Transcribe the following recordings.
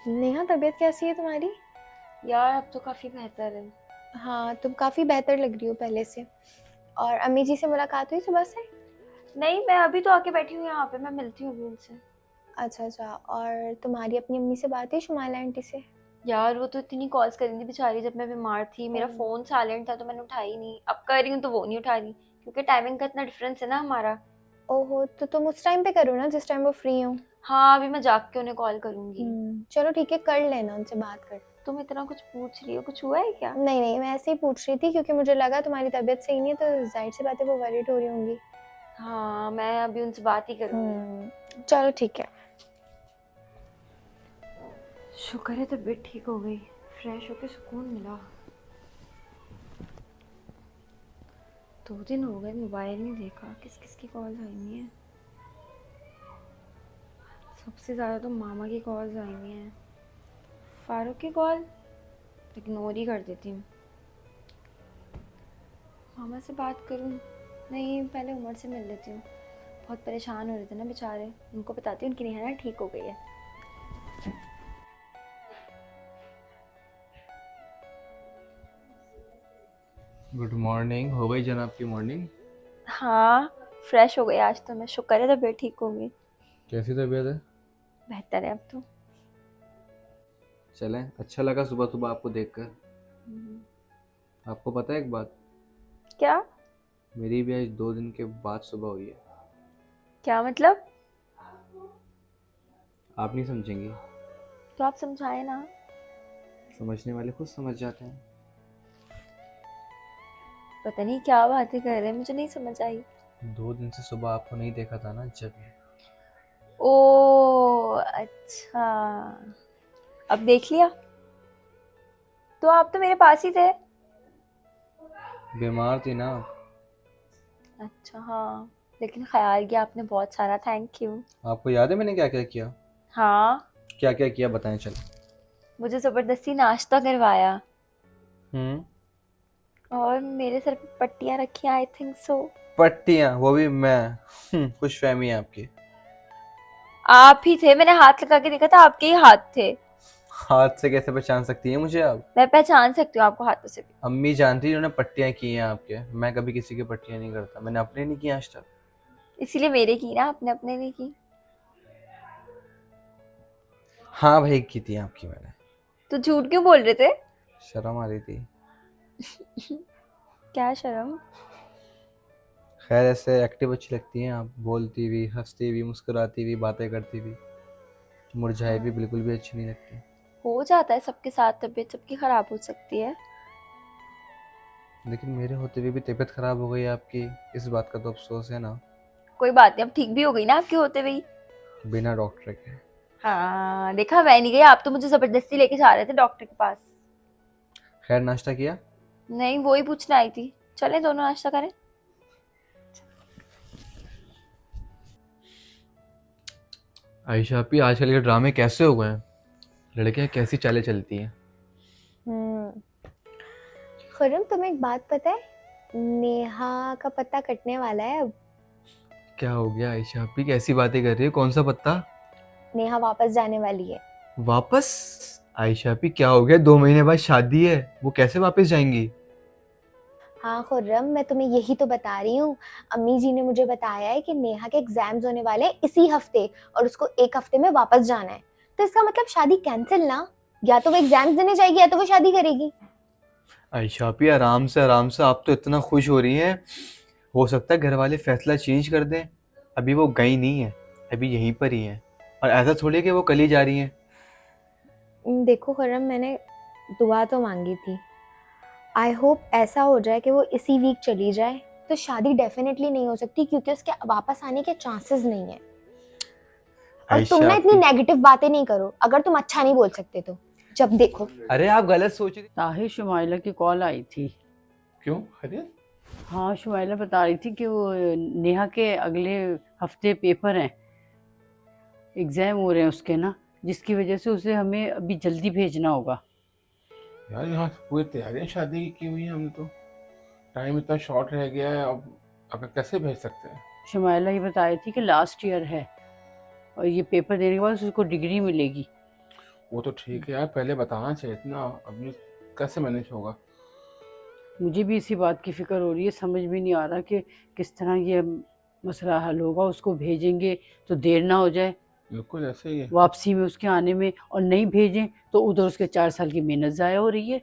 नेहा, तबीयत कैसी है तुम्हारी? यार अब तो काफी बेहतर है। हाँ, तुम काफ़ी बेहतर लग रही हो पहले से। और अम्मी जी से मुलाकात हुई सुबह से? नहीं, मैं अभी तो आके बैठी हूँ यहाँ पे, मैं मिलती हूँ अभी उनसे। अच्छा अच्छा। और तुम्हारी अपनी अम्मी से बात हुई, शुमाइला आंटी से? यार वो तो इतनी कॉल्स कर रही थी बेचारी, जब मैं बीमार थी ओ। मेरा फोन साइलेंट था तो मैंने उठाई नहीं। अब कर रही हूँ तो वो नहीं उठा रही, क्योंकि टाइमिंग का इतना डिफरेंस है ना हमारा। ओहो, तो तुम उस टाइम पे करो ना जिस टाइम वो फ्री हो। हाँ, अभी मैं जाग के उन्हें कॉल करूंगी। चलो ठीक है, कर लेना, उनसे बात कर। तुम इतना कुछ पूछ रही हो, कुछ हुआ है क्या? नहीं नहीं, मैं ऐसे ही पूछ रही थी क्योंकि मुझे लगा तुम्हारी तबीयत सही नहीं है, तो जाहिर सी बात है वो वरीड हो रही होंगी। हाँ, मैं अभी उनसे बात ही करूंगी। चलो ठीक है। शुक्र है तबीयत ठीक हो गई, फ्रेश होके सुकून मिला। 2 दिन हो गए मोबाइल नहीं देखा, किस किस की कॉल्स आई हुई हैं। सबसे ज़्यादा तो मामा की कॉल्स आई हुई हैं। फारूक की कॉल इग्नोर ही कर देती हूँ। मामा से बात करूँ? नहीं, पहले उमर से मिल लेती हूँ। बहुत परेशान हो रहे थे ना बेचारे, उनको बताती हूँ उनकी नेहा ना ठीक हो गई है। Good morning. हो गई जनाब की मॉर्निंग? हाँ, फ्रेश हो गई आज तो मैं, शुक्र है तबीयत ठीक हो गई। कैसी तबीयत है? बेहतर है अब तो। चलें, अच्छा लगा सुबह सुबह आपको देखकर। हम्म। आपको पता है एक बात? क्या? मेरी भी आज 2 दिन के बाद सुबह हुई है। क्या मतलब? आप नहीं समझेंगी। तो आप समझाए ना। समझने वाले खुद समझ जाते हैं। पता नहीं क्या बातें कर रहे हैं, मुझे नहीं समझ आई। 2 दिन से सुबह आपको नहीं देखा था ना, जब ये। ओ अच्छा, अब देख लिया। तो आप तो मेरे पास ही थे। बीमार थी ना आप। अच्छा हाँ, लेकिन ख्याल किया आपने बहुत सारा, थैंक यू। आपको याद है मैंने क्या क्या किया? हाँ, क्या क्या किया बताएं चल। मुझे ज़बरदस्ती नाश्ता करवाया हम्म। और मेरे सर पे पट्टियाँ रखी, आई थिंक सो। पट्टियां, वो भी मैं। खुश फहमी है आपकी। आप ही थे, मैंने हाथ लगा के देखा था, आपके ही हाथ थे। हाथ से कैसे पहचान सकती है मुझे आप? मैं पहचान सकती हूँ आपको हाथों से भी। अम्मी जानती है उन्होंने पट्टियां की हैं आपके। मैं कभी किसी की पट्टियां नहीं करता, मैंने अपने नहीं की आज तक। इसीलिए मेरे की ना, आपने अपने नहीं की। हाँ भाई, की थी आपकी मैंने। तो झूठ क्यों बोल रहे थे? शर्म आ रही थी। क्या शर्म? खैर, ऐसे एक्टिव अच्छी लगती हैं आप, बोलती हुई, हंसती हुई, मुस्कुराती हुई, बातें करती हुई। मुरझाई हाँ, हुई बिल्कुल भी अच्छी नहीं लगती। हो जाता है सबके साथ, तबीयत सबकी खराब हो सकती है। लेकिन मेरे होते हुए भी तबीयत खराब हो गई आपकी। इस बात का तो अफसोस है ना। कोई बात नहीं, अब ठीक भी हो गई ना आपके होते हुए ही। बिना डॉक्टर के। हाँ देखा, मैं नहीं गई, आप तो मुझे जबरदस्ती लेके जा रहे थे डॉक्टर के पास। खैर, नाश्ता किया? नहीं, वो ही पूछने आई थी। चलें दोनों नाश्ता करें। आयशा आपी, आजकल के ड्रामे कैसे हो गए हैं? लड़कियां कैसी चालें चलती हैं। हम्म। खुर्रम, तुम्हें एक बात पता है? नेहा का पत्ता कटने वाला है अब। क्या हो गया आयशा आपी, कैसी बातें कर रही है? कौन सा पत्ता? नेहा वापस जाने वाली है। वापस? आयशा आपी, क्या हो गया? 2 महीने बाद शादी है, वो कैसे वापस जाएंगी? हाँ खुर्रम, मैं तुम्हें यही तो बता रही हूँ। अम्मी जी ने मुझे बताया है कि नेहा के एग्जाम्स होने वाले हैं इसी हफ्ते, और उसको एक हफ्ते में वापस जाना है। तो इसका मतलब शादी कैंसिल ना। या तो वो एग्जाम्स देने जाएगी या तो वो शादी करेगी। आयशा आपी, आराम से आराम से। आप तो इतना खुश हो रही हैं, हो सकता है घर वाले फैसला चेंज कर दें। अभी वो गई नहीं है, अभी यहीं पर ही है। और ऐसा थोड़ी है कि वो कल ही जा रही हैं। देखो खुर्रम, मैंने दुआ तो मांगी थी। आई होप ऐसा हो जाए कि वो इसी वीक चली जाए। तो शादी डेफिनेटली नहीं हो सकती क्योंकि उसके वापस आने के चांसेस नहीं है। और तुम आयशा ना इतनी आपी। नेगेटिव बातें नहीं करो, अगर तुम अच्छा नहीं बोल सकते तो। जब देखो। अरे, आप गलत सोच रही। ताहिर शुमाइला की कॉल आई थी। क्यों, खैरियत? हाँ, शुमाइला बता रही थी कि वो नेहा के अगले हफ्ते पेपर हैं, एग्ज़ाम हो रहे हैं उसके ना, जिसकी वजह से उसे हमें अभी जल्दी भेजना होगा। यार यहाँ पूरी तैयारियां शादी की हुई हैं हमने तो। टाइम इतना शॉर्ट रह गया है अब कैसे भेज सकते हैं? शुमाइला ये बता रही थी कि लास्ट ईयर है और ये पेपर देने के बाद उसको डिग्री मिलेगी। वो तो ठीक है यार, पहले बताना चाहिए ना, अभी कैसे मैनेज होगा। मुझे भी इसी बात की फिक्र हो रही है, समझ में नहीं आ रहा कि किस तरह ये मसला हल होगा। उसको भेजेंगे तो देर ना हो जाए बिल्कुल ऐसे ही है। वापसी में उसके आने में, और नहीं भेजें तो उधर उसके 4 साल की मेहनत ज़ाया हो रही है।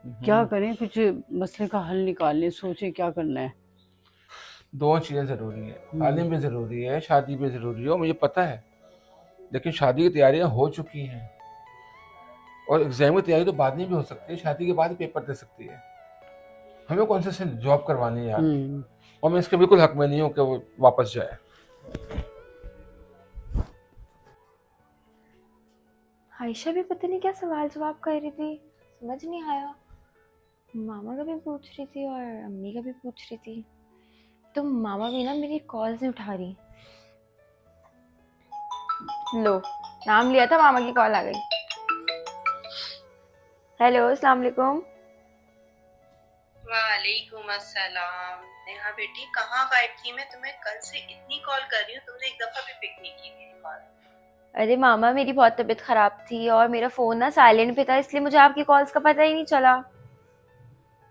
क्या करें, कुछ मसले का हल निकालें, सोचें क्या करना है। दो चीज़ें ज़रूरी है, हम्म। तालीम भी ज़रूरी है, शादी भी ज़रूरी है, और मुझे पता है, लेकिन शादी की तैयारियां हो चुकी हैं, और एग्जाम की तैयारी तो बाद में भी हो सकती है, शादी के बाद ही पेपर दे सकती है। हमें कौन से जॉब करवानी है यार, हम्म। और मैं इसके बिल्कुल हक में नहीं हूँ कि वो वापस जाए। आयशा भी पता नहीं क्या सवाल जवाब कर रही थी, समझ नहीं आया। मामा का भी पूछ रही थी और अम्मी का भी पूछ रही थी, तो मामा भी ना मेरी कॉल्स नहीं उठा रही। लो, नाम लिया था, मामा की कॉल आ गई। हेलो, अस्सलाम वालेकुम। वालेकुम अस्सलाम। नेहा बेटी, कहाँ गायब थी? मैं तुम्हें कल से इतनी कॉल कर रही हूँ, तुमने एक दफा भी पिक नहीं की मेरी कॉल। अरे मामा, मेरी बहुत तबीयत खराब थी और मेरा फोन ना साइलेंट पे था, इसलिए मुझे आपकी कॉल्स का पता ही नहीं चला।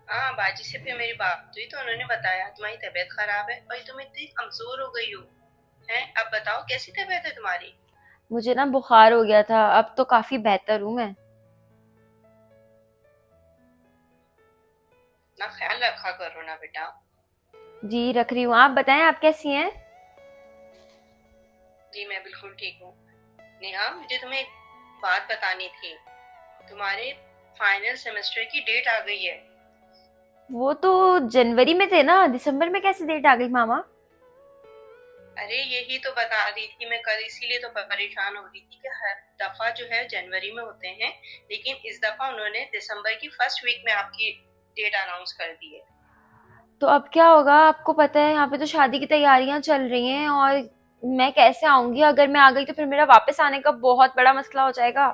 हाँ, बाजी से फिर मेरी बात हुई तो उन्होंने बताया तुम्हारी तबीयत खराब है और तुम इतनी कमजोर हो गई हो। हैं, अब बताओ कैसी तबीयत है तुम्हारी? मुझे ना बुखार हो गया था, अब तो काफी बेहतर हूँ मैं। ना ख्याल रखा करो ना बेटा। जी रख रही हूँ, आप बताएं, आप कैसी हैं? जी मैं बिल्कुल ठीक हूँ। नेहा, मुझे तुम्हें एक बात बतानी थी। तुम्हारे फाइनल सेमेस्टर की डेट आ गई है। वो तो जनवरी में थे ना, दिसंबर में कैसे डेट आ गई मामा? अरे यही तो बता रही थी मैं कल, इसीलिए तो परेशान हो रही थी कि हर दफा जो है जनवरी में होते हैं, लेकिन इस दफा उन्होंने दिसंबर की फर्स्ट वीक में आपकी डेट अनाउंस कर दी है। तो अब क्या होगा? आपको पता है यहाँ पे तो शादी की तैयारियां चल रही हैं, और मैं कैसे आऊंगी? अगर मैं आ गई तो फिर मेरा वापस आने का बहुत बड़ा मसला हो जाएगा।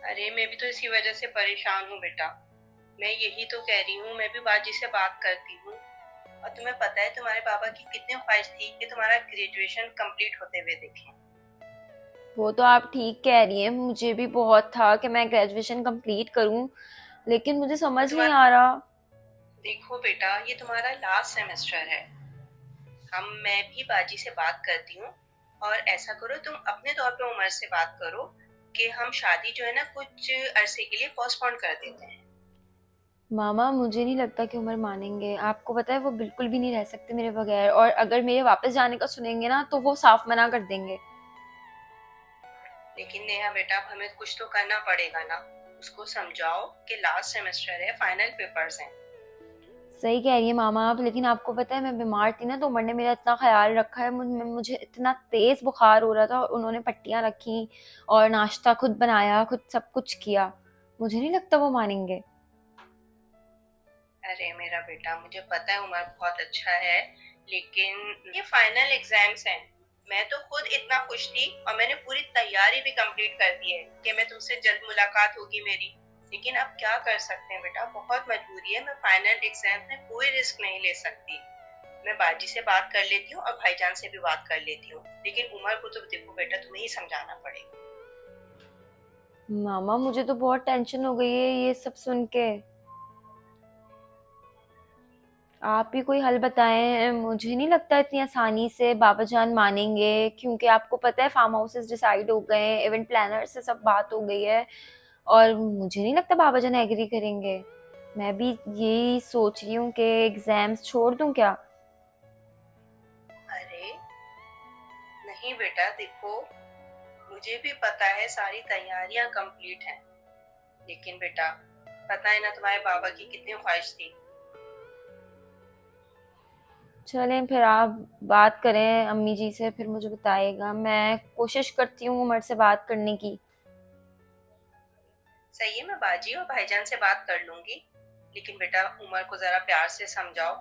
अरे मैं भी तो इसी वजह से परेशान हूँ बेटा। मैं यही तो कह रही हूँ, मैं भी बाजी से बात करती हूँ, और तुम्हें पता है तुम्हारे पापा की कितनी ख्वाहिश थी कि तुम्हारा ग्रेजुएशन कंप्लीट होते हुए देखें। वो तो आप ठीक कह रही हैं, मुझे भी बहुत था कि मैं ग्रेजुएशन कंप्लीट करूं, लेकिन मुझे समझ नहीं तुम्हारा आ रहा। देखो बेटा, ये तुम्हारा लास्ट सेमेस्टर है। मैं भी बाजी से बात करती हूँ, और ऐसा करो तुम अपने तौर पे उमर से बात करो कि हम शादी जो है ना कुछ अरसे के लिए पोस्टपोन कर देते हैं। मामा, मुझे नहीं लगता कि उमर मानेंगे। आपको पता है वो बिल्कुल भी नहीं रह सकते मेरे बगैर, और अगर मेरे वापस जाने का सुनेंगे ना तो वो साफ मना कर देंगे। लेकिन नेहा बेटा, अब हमें कुछ तो करना पड़ेगा ना। उसको समझाओ कि लास्ट सेमेस्टर है, फाइनल पेपर्स हैं। सही कह रही है मामा आप, लेकिन आपको पता है मैं बीमार थी ना, तो उमर ने मेरा इतना ख्याल रखा है। मुझे इतना तेज बुखार हो रहा था, और उन्होंने पट्टियां रखी और नाश्ता खुद बनाया, खुद सब कुछ किया। मुझे नहीं लगता वो मानेंगे। अरे मेरा बेटा, मुझे पता है उमर बहुत अच्छा है, लेकिन ये फाइनल एग्जाम्स हैं। मैं तो खुद इतना खुश थी, और मैंने पूरी तैयारी भी कंप्लीट कर दी है कि मैं तुमसे जल्द मुलाकात होगी मेरी। लेकिन अब क्या कर सकते हैं बेटा, बहुत मजबूरी है। मैं फाइनल एग्जाम में कोई रिस्क नहीं ले सकती। मैं बाजी से बात कर लेती हूँ और भाईजान से भी बात कर लेती हूँ, लेकिन उमर को तो देखो बेटा, तुम्हें ही समझाना पड़ेगा। मामा, मुझे तो बहुत टेंशन हो गई है ये सब सुन के। आप ही कोई हल बताएं, मुझे नहीं लगता इतनी आसानी से बाबा जान मानेंगे, क्योंकि आपको पता है फार्म हाउसेस डिसाइड हो गए हैं, इवेंट प्लानर से सब बात हो गई है, और मुझे नहीं लगता बाबा जान एग्री करेंगे। मैं भी यही सोच रही हूँ कि एग्जाम्स छोड़ दूं क्या। अरे नहीं बेटा, देखो मुझे भी पता है सारी तैयारियां कंप्लीट हैं, लेकिन बेटा पता है ना तुम्हारे बाबा की कितनी ख्वाहिश थी। चलें, फिर आप बात करें अम्मी जी से, फिर मुझे बताइएगा। मैं कोशिश करती हूँ उमर से बात करने की। सही है, मैं बाजी और भाईजान से बात कर लूंगी, लेकिन बेटा उमर को जरा प्यार से समझाओ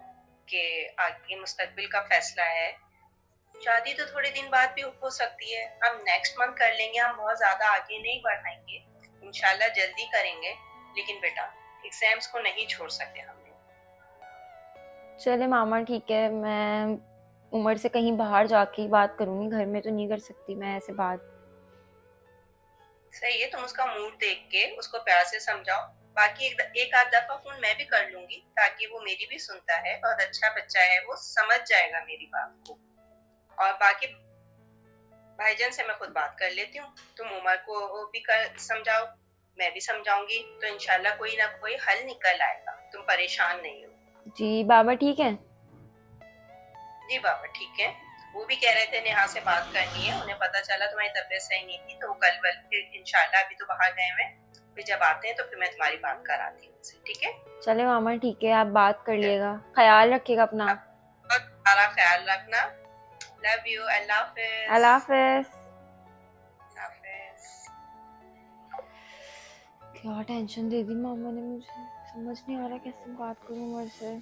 कि आगे मुस्तकबिल का फैसला है। शादी तो थोड़े दिन बाद भी हो सकती है, हम नेक्स्ट मंथ कर लेंगे, हम बहुत ज्यादा आगे नहीं बढ़ाएंगे, इंशाल्लाह जल्दी करेंगे। लेकिन बेटा एग्जाम्स को नहीं छोड़ सकते हम लोग। चले मामा, ठीक है, मैं उमर से कहीं बाहर जाके ही बात करूंगी, घर में तो नहीं कर सकती मैं ऐसे बात। सही है, तुम उसका मूड देख के उसको प्यार से समझाओ। बाकी एक आध दफा फोन मैं भी कर लूंगी, ताकि वो मेरी भी सुनता है, बहुत अच्छा बच्चा है, वो समझ जाएगा मेरी बात को। और बाकी भाईजान से मैं खुद बात कर लेती हूँ, तुम उमर को भी समझाओ, मैं भी समझाऊंगी, तो इंशाल्लाह कोई ना कोई हल निकल आएगा। तुम परेशान नहीं हो। जी बाबा ठीक है। जी बाबा ठीक है। वो भी कह रहे थे नेहा से बात करनी है, उन्हें पता चला तुम्हारी तबीयत सही नहीं थी, तो वो कल फिर इंशाल्लाह, अभी तो बाहर गए हुए, फिर जब आते हैं तो फिर मैं तुम्हारी बात कराती हूँ उनसे, ठीक है? चले मामा ठीक है, आप बात कर लिएगा, ख्याल रखिएगा अपना। और सारा ख्याल रखना। Love you. अल्लाह हाफिज। अल्लाह हाफिज। अल्लाह हाफिज। क्या टेंशन दे दी मामा ने मुझे, समझ नहीं आ रहा कैसे बात करूं उमर से।